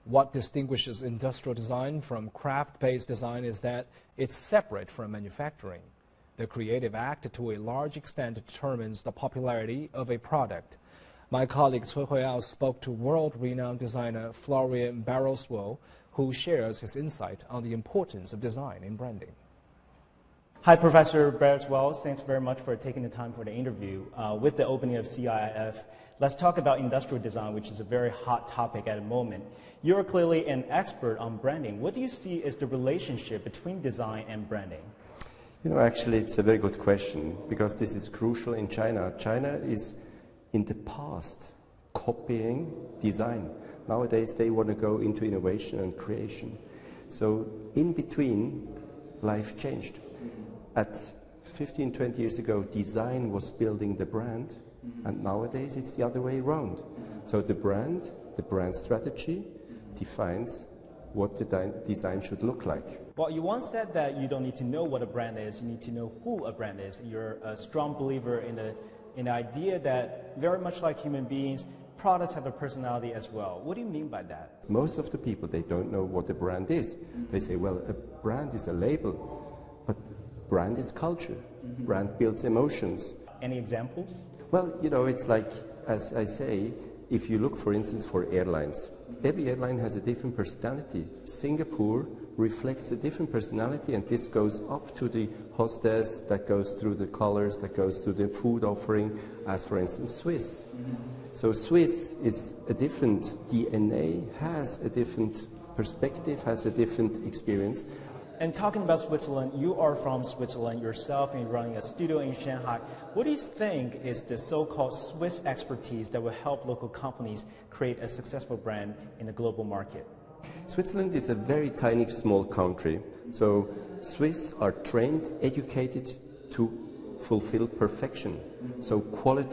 What distinguishes industrial design from craft-based design is that it's separate from manufacturing. The creative act, to a large extent, determines the popularity of a product. My colleague Cui Huiyao spoke to world-renowned designer Florian Baeriswyl, who shares his insight on the importance of design in branding. Hi, Professor Baeriswyl. Thanks very much for taking the time for the interview. With the opening of CIF, let's talk about industrial design, which is a very hot topic at the moment. You're clearly an expert on branding. What do you see as the relationship between design and branding? You know, actually, it's a very good question, because this is crucial in China. China is, in the past, copying design. Nowadays, they want to go into innovation and creation. So, in between, life changed. At 15, 20 years ago, design was building the brand, and nowadays it's the other way around. So the brand strategy defines what the design should look like. Well, you once said that you don't need to know what a brand is, you need to know who a brand is. You're a strong believer in the idea that, very much like human beings, products have a personality as well. What do you mean by that? Most of the people, they don't know what a brand is. They say, well, a brand is a label, but brand is culture. Brand builds emotions. Any examples? Well, you know, it's like, as I say, if you look, for instance, for airlines, every airline has a different personality. Singapore reflects a different personality, and this goes up to the hostess, that goes through the colors, that goes to the food offering, as for instance, Swiss. So Swiss is a different DNA, has a different perspective, has a different experience. And talking about Switzerland, you are from Switzerland yourself and you're running a studio in Shanghai. What do you think is the so-called Swiss expertise that will help local companies create a successful brand in the global market? Switzerland is a very tiny, small country. So Swiss are trained, educated to fulfill perfection. So quality